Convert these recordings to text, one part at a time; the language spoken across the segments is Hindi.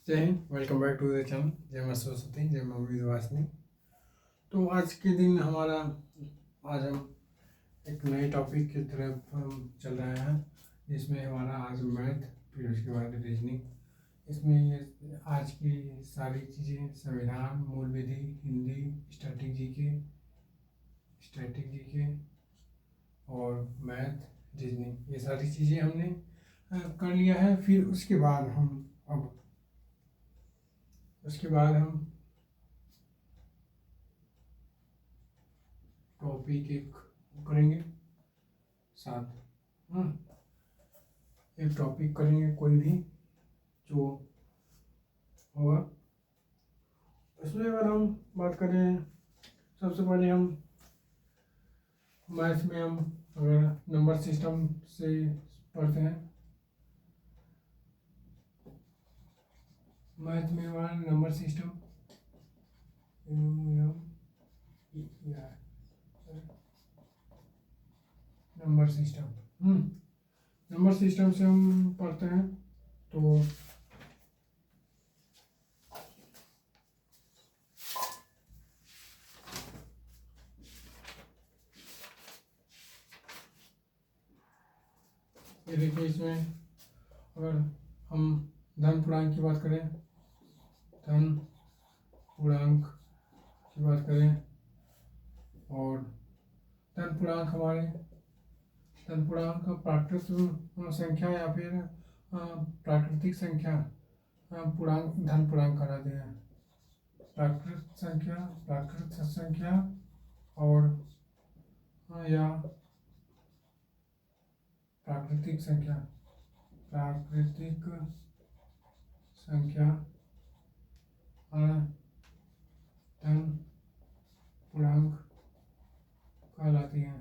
जय हिंद। Welcome back to the channel. जय मां सरस्वती, जय मां विंध्यवासिनी। तो आज के दिन आज हम एक नए टॉपिक की तरफ चल रहे हैं, जिसमें हमारा आज मैथ, फिर उसके बाद रीजनिंग। इसमें ये आज की सारी चीज़ें, संविधान, मूल विधि, हिंदी, स्टैटिक जीके और मैथ, रीजनिंग, ये सारी चीज़ें हमने कर लिया है। फिर उसके बाद हम टॉपिक एक करेंगे साथ। एक टॉपिक करेंगे कोई भी जो होगा। उसमें अगर हम बात करें, सबसे पहले हम मैथ में हम अगर नंबर सिस्टम से पढ़ते हैं, मैथ में हमारा नंबर सिस्टम नंबर सिस्टम से हम पढ़ते हैं। तो ये देखिए, इसमें अगर हम धन पूर्णांक की बात करें, और धन पूर्णांक प्राकृतिक संख्या या फिर प्राकृतिक संख्या पूर्णांक, धन पूर्णांक कहलाते हैं। प्राकृत संख्या और या प्राकृतिक संख्या धन पूर्णांक कहलाती हैं।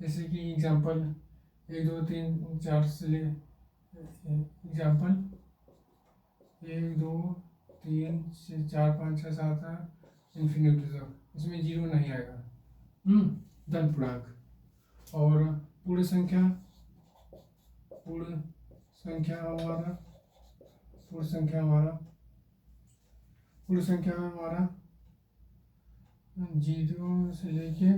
जैसे कि एग्जाम्पल 1 2 3 4 से ले, एग्जाम्पल 1 2 3 4 5 6 7 8 इन्फिनिटी तक, इसमें जीरो नहीं आएगा। धन पूर्णांक। और पूर्ण संख्या हमारा जीरो से लेके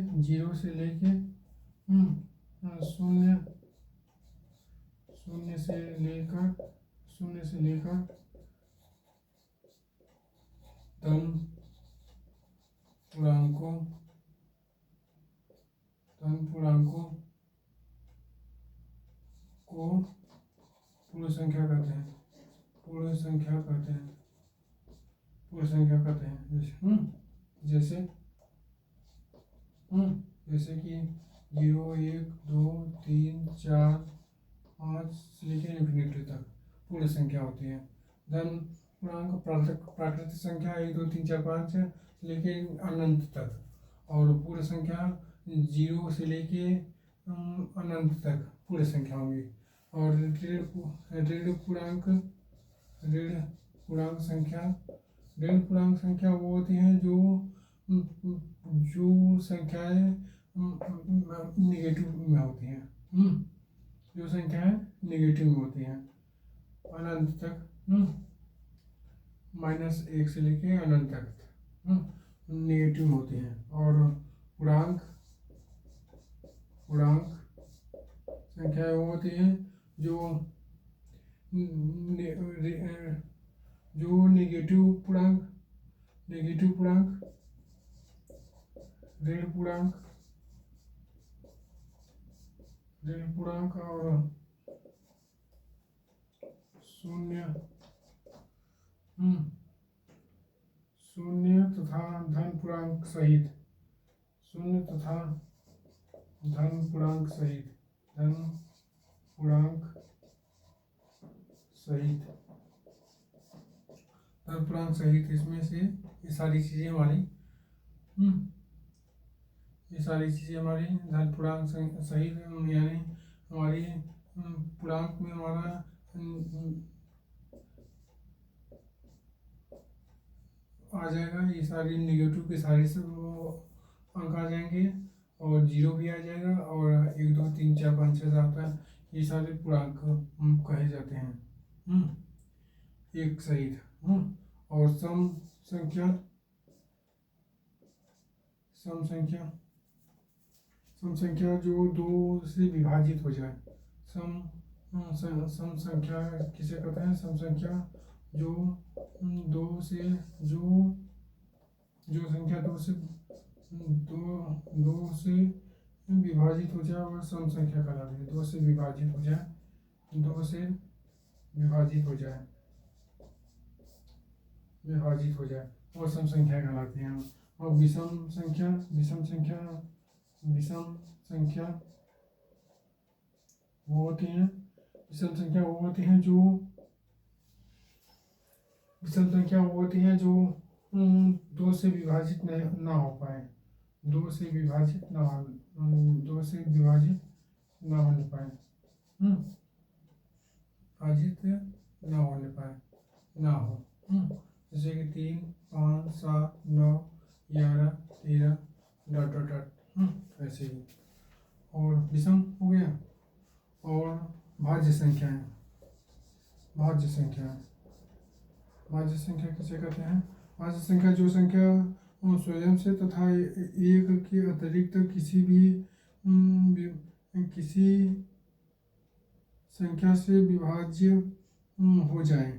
शून्य से लेकर धन पूर्णांकों को पूर्ण संख्या कहते हैं। जैसे कि 0 1 2 3 4 5 से लेकर इन्फिनिटी तक पूर्ण संख्या होती है। धन पूर्णांक प्राकृतिक संख्या 1 2 3 4 5 से लेके अनंत तक, और पूर्ण संख्या 0 से लेके अनंत तक पूर्ण संख्या होंगी। और ऋण पूर्णांक संख्या वो होती हैं जो संख्याएं निगेटिव में होती हैं। अनंत तक, -1 से लेके अनंत तक नेगेटिव होती हैं। और पूर्णांक संख्याएं वो होती हैं जो नेगेटिव पूर्णांक, ऋण पूर्णांक और शून्य तथा धन पूर्णांक सहित, धन पूर्णांक सहित इसमें से ये सारी चीजें हमारी धन पूर्णांक सहित, यानी हमारी पूर्णांक में हमारा आ जाएगा। ये सारी निगेटिव की सारी सब अंक आ जाएंगे और जीरो भी आ जाएगा और 1 2 3 4 5 6 7 8 ये सारे पूर्णांक कहे जाते हैं। एक सही था। और संख्या सम संख्या सम संख्या जो दो से विभाजित हो जाए। सम संख्या किसे कहते हैं? सम संख्या जो दो से जो संख्या दो से विभाजित हो जाए और सम संख्या कहलाती है। दो से विभाजित हो जाए, दो से विभाजित हो जाए और सम संख्या कहलाती है। और विषम संख्या वो होती हैं जो दो से विभाजित नहीं ना हो पाए, दो से विभाजित ना होने पाए, ना हो। जैसे कि 3 5 7 9 11 13 डॉट डॉट डॉट ऐसे ही। और विषम हो गया। और भाज्य संख्या किसे कहते हैं? भाज्य संख्या जो संख्या स्वयं से तथा एक के अतिरिक्त किसी संख्या से विभाज्य हो जाए।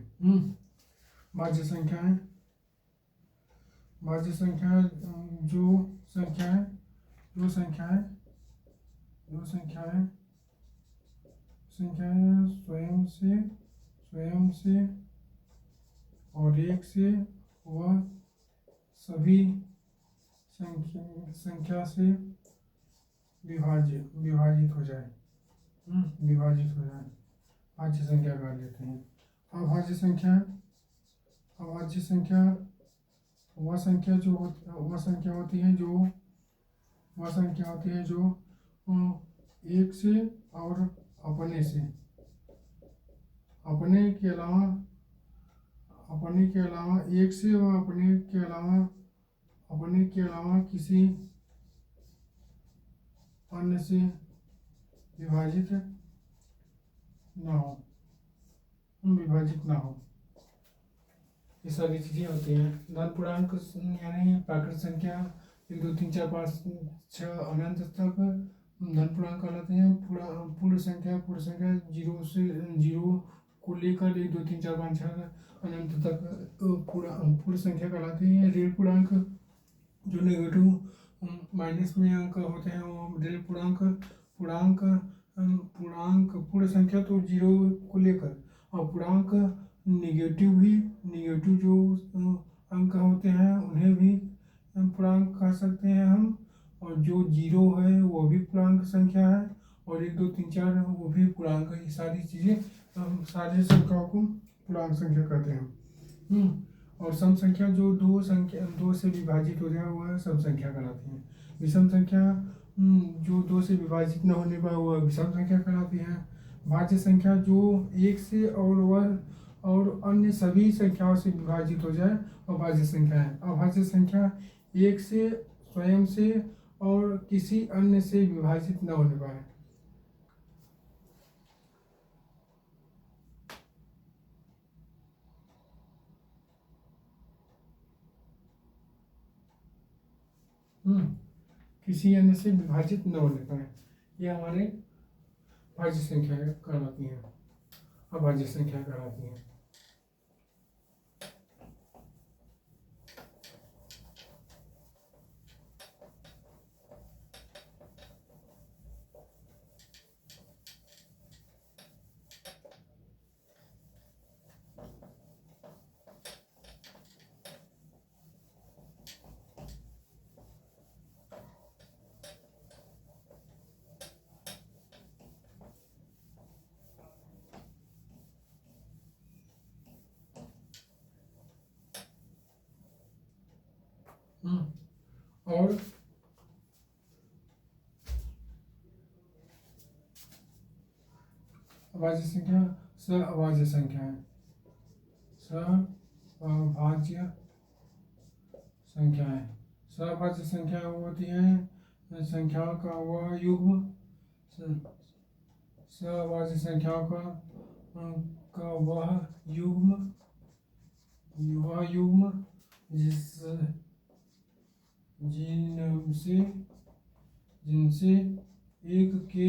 भाज्य संख्याएं जो संख्याएं स्वयं से और एक से वह सभी संख्या से विभाजित हो जाए। भाज्य संख्या कर लेते हैं। अभाज्य संख्या वह संख्या होती है जो एक से और अपने के अलावा एक से व अपने के अलावा किसी अन्य से विभाजित ना हो। ये सारी चीजें होती हैं। धन पूर्णांक यानी प्राकृत संख्या 1 2 3 4 5 6 अनंत तक धन पूर्णांक कहलाते हैं। पूर्ण संख्या जीरो को लेकर 1 2 3 4 5 6 अनंत तक पूर्ण संख्या कहलाती है। ऋण पूर्णांक जो नेगेटिव माइनस में अंक होते हैं वो ऋण पूर्ण संख्या तो जीरो को लेकर, और पूर्णांक निगेटिव जो अंक होते हैं उन्हें भी पूर्णांक कह सकते हैं हम। और जो जीरो है वो भी पूर्णांक संख्या है, और 1 2 3 4 वो भी पूर्णांक है। ये सारी चीजें सारी संख्याओं को पूर्णांक संख्या कहते हैं। और सम संख्या जो दो से विभाजित हो जाए वह सम संख्या कहलाती है। विषम संख्या जो दो से विभाजित न होने पर वह विषम संख्या कहलाती है। भाज्य संख्या जो एक से और अन्य सभी संख्याओं से विभाजित हो जाए वह भाज्य संख्या है। अभाज्य संख्या एक से स्वयं से और किसी अन्य से विभाजित न होने पाए। किसी अन्य से विभाजित न होने पाए, ये हमारे भाज्य संख्या कहलाती है। अभाज्य संख्या कहलाती है। और अभाज्य संख्या अभाज्य संख्या है। अभाज्य संख्याएं सहभाज्य संख्या वो होती है संख्याओं का वह युग्म, सहभाज्य संख्याओं का वह युग्म जिनसे एक के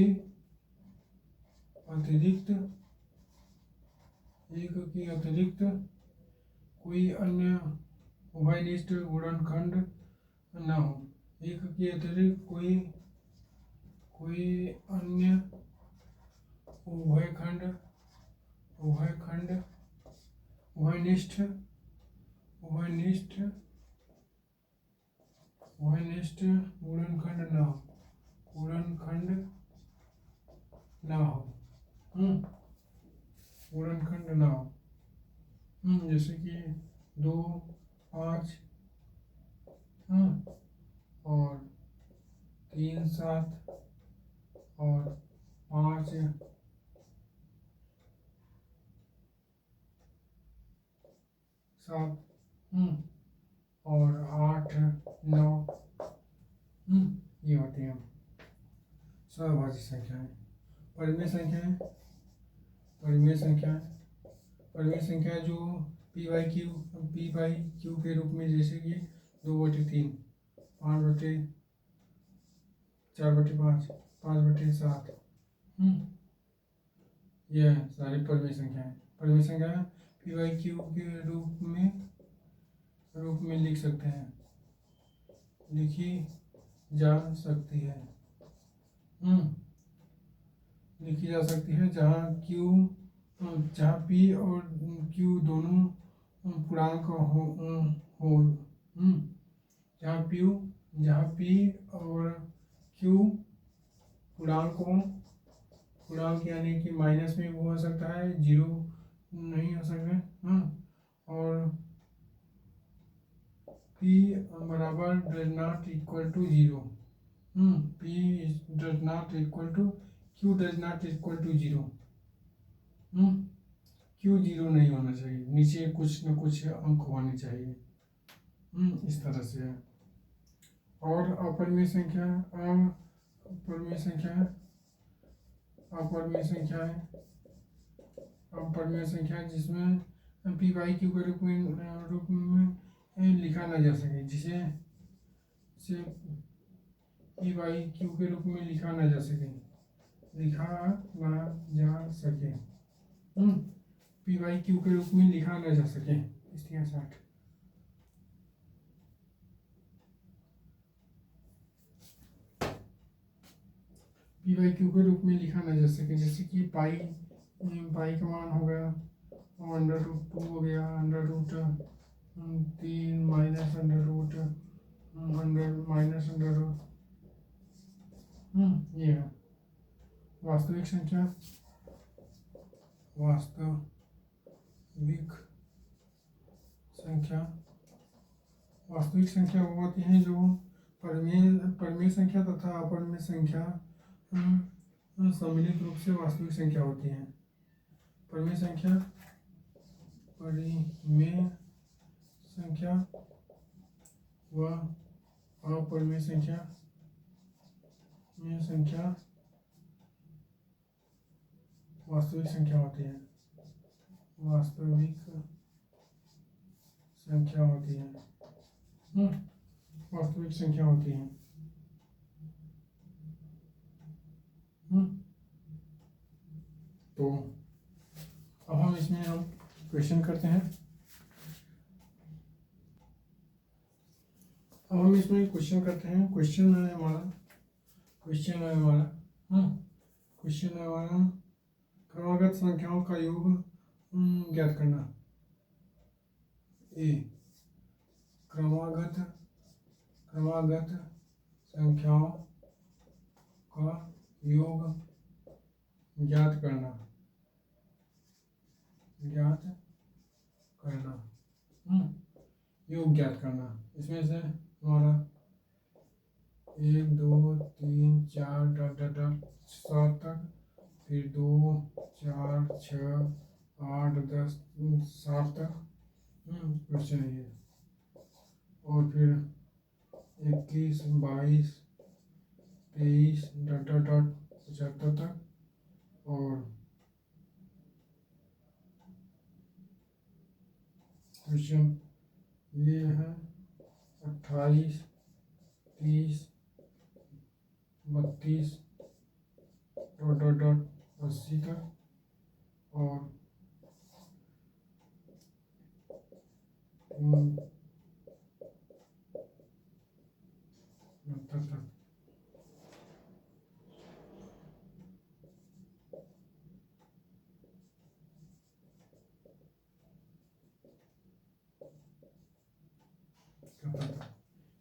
अतिरिक्त कोई अन्य उभयनिष्ठ गुणनखंड न हो। एक के अतिरिक्त कोई अन्य उभयनिष्ठ गुणनखंड न हो। गुणनखंड न हो। जैसे कि 2, 5 और 3, 7 और 5, 7 और 8, 9 ये होती हैं सहभाज्य संख्याएं। परिमेय संख्या जो p बाई क्यू के रूप में, जैसे कि 2/3, 5/4/5, 5/7 यह सारी परिमेय संख्याएं p बाई क्यू के रूप में लिखी जा सकती है जहाँ p और q दोनों पूर्णांक हो। जहाँ p और q पूर्णांक यानी कि माइनस में वो हो सकता है, 0 नहीं हो सकता है। और p बराबर does not equal to 0। p does not equal to q does not equal to 0। q 0 नहीं होना चाहिए, नीचे कुछ न कुछ अंक होने चाहिए। इस तरह से है। और अपरिमेय संख्या जिसमें p बाई क्यू के रूप में लिखा ना जा सके, जिसे p बाई क्यू के रूप में लिखा ना जा सके p बाई क्यू के रूप में लिखा ना जा सके। इसलिए 60 p बाई क्यू के रूप में लिखा ना जा सके, जैसे कि पाई का मान हो गया √2 हो गया, √3 माइनस √100 माइनस √, ये है वास्तविक संख्या वो होती हैं जो परिमेय संख्या तथा अपरिमेय संख्या सम्मिलित रूप से वास्तविक संख्या होती हैं। परिमेय संख्या व अपरिमेय संख्या वास्तविक संख्या होती है। वास्तविक संख्या होती है। तो अब हम इसमें क्वेश्चन करते हैं। क्वेश्चन है हमारा क्रमागत संख्याओं का योग ज्ञात करना। ए क्रमागत संख्याओं का योग ज्ञात करना। योग ज्ञात करना। इसमें से हमारा 1 2 3 4 7 तक, फिर 2 4 6 8 10 7 तक क्वेश्चन है। और फिर 21, 22, 23 डॉट डॉट डॉट 75 तक। और क्वेश्चन ये है 28, 30, 32 डॉट डॉट डॉट 80 तक। और 69 तक।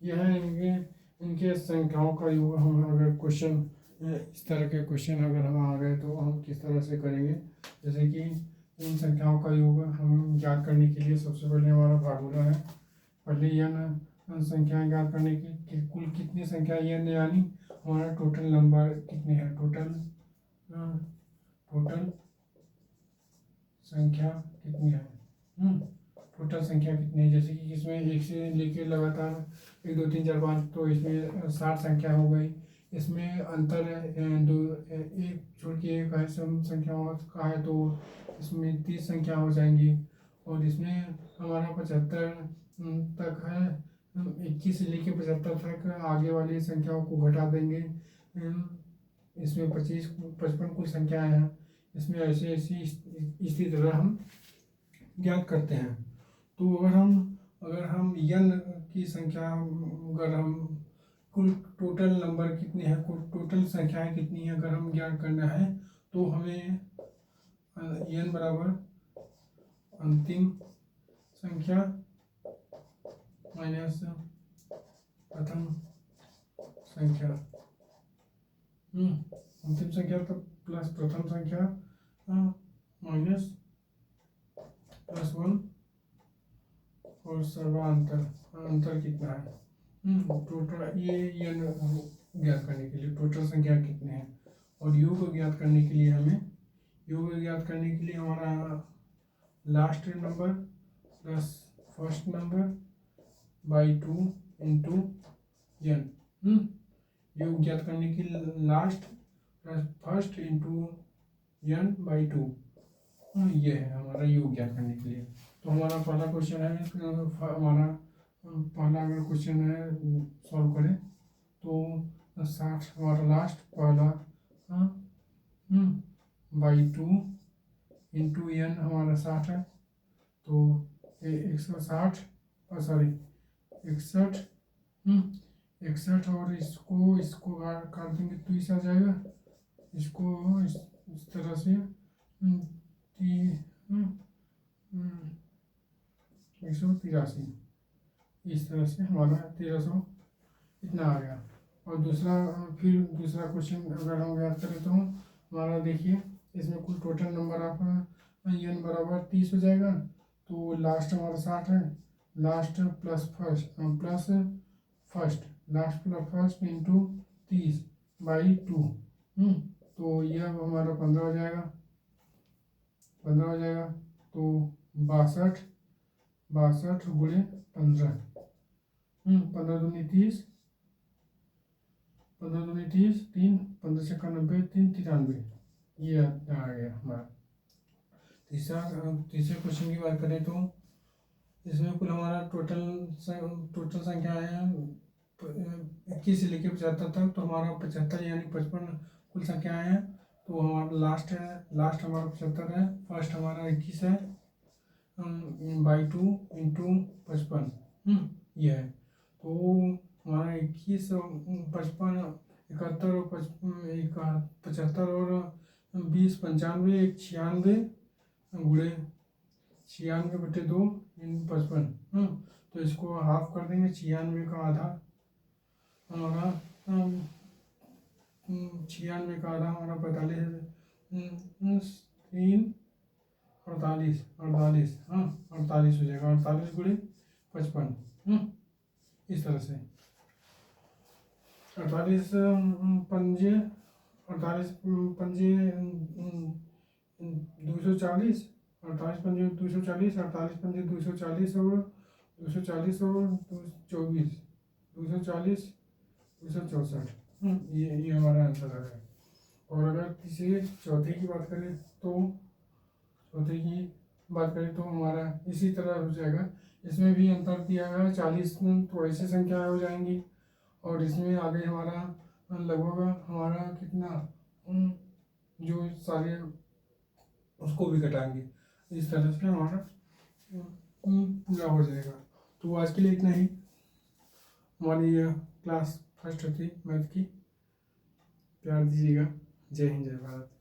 यह है इनके संख्याओं का योग। हम अगर क्वेश्चन इस तरह के क्वेश्चन अगर हम आ गए तो हम किस तरह से करेंगे। जैसे कि इन संख्याओं का योग हम ज्ञात करने के लिए सबसे पहले हमारा फार्मूला है। पहले यन संख्याएं ज्ञात करने की कुल कितनी संख्या यन यानी हमारा टोटल नंबर कितने हैं, टोटल संख्या कितनी है, टोटल संख्या कितनी है। जैसे कि इसमें एक से लेके लगातार 1 2 3 4 5, तो इसमें 60 संख्या हो गई। इसमें अंतर दो एक छोड़ के एक है सम संख्या का है, तो इसमें 30 संख्या हो जाएंगी। और इसमें हमारा 75 तक है, 21 से लेके 75 तक आगे वाली संख्याओं को घटा देंगे। इसमें 25 55 कुल संख्याएं हैं। इसमें ऐसे ऐसी इसी तरह हम ज्ञात करते हैं। तो अगर हम यन की संख्या, अगर हम कुल टोटल नंबर कितने हैं, कुल टोटल संख्याएं कितनी हैं अगर हम ज्ञात करना है, तो हमें यन बराबर अंतिम संख्या माइनस प्रथम संख्या, अंतिम संख्या तो प्लस प्रथम संख्या माइनस +1 और सर्वांतर अंतर कितना है, टोटल ये ज्ञात करने के लिए टोटल संख्या कितने हैं। और योग ज्ञात करने के लिए हमारा last number plus first number by 2 into n. योग ज्ञात करने के लिए last plus first into n by 2, ये है हमारा योग ज्ञात करने के लिए। तो हमारा पहला क्वेश्चन है, हमारा पहला अगर क्वेश्चन है सॉल्व करें तो 60 हमारा लास्ट पहला बाई 2 इंटू एन हमारा 60 है, तो 160 सॉरी 61 61 और इसको काट देंगे तो इस आ जाएगा। इसको इस तरह से 183, इस तरह से हमारा 1300 इतना आ गया। और फिर दूसरा क्वेश्चन अगर हम याद करें तो हमारा देखिए इसमें कुल टोटल नंबर आपका एन बराबर 30 हो जाएगा। तो लास्ट हमारा 60 है, last plus first into 30 by 2, तो यह हमारा 15 हो जाएगा, 15 हो जाएगा। तो 62 गुणे 15, 15 दूनी 30, 15 दूनी 30, 3 15 से 90, 3 93, ये आ गया हमारा। तीसरे क्वेश्चन की बात करें तो इसमें कुल हमारा टोटल संख्या है 21 से लेकर 75 तक, तो हमारा 75 यानी 55 कुल संख्याएं हैं। तो हमारा लास्ट हमारा 75 है, फर्स्ट हमारा 21 है बाई 2 इंटू 55, ये है। तो हमारा 21 55 71 और 75 और 20 95 96 गुणे 96/2 इंटू 55, तो इसको हाफ कर देंगे। 96 का आधा हमारा 96 का आधा हमारा 45 3 48 48 हो जाएगा, 48 गुणे 55, इस तरह से 48 पंजे 240, 48 पंजे 240, 48 पंजे 240 और 240 और 24, 240, 264। ये हमारा आंसर आ रहा है। और अगर तीसरे चौथे की बात करें तो हमारा इसी तरह हो जाएगा। इसमें भी अंतर दिया गया है 40, तो ऐसी संख्या हो जाएंगी। और इसमें आगे हमारा लगभग हमारा कितना जो सारे उसको भी घटाएंगे। इस तरह से हमारा पूरा हो जाएगा। तो आज के लिए इतना ही। हमारी क्लास फर्स्ट थी मैथ की। प्यार दीजिएगा। जय हिंद, जय भारत।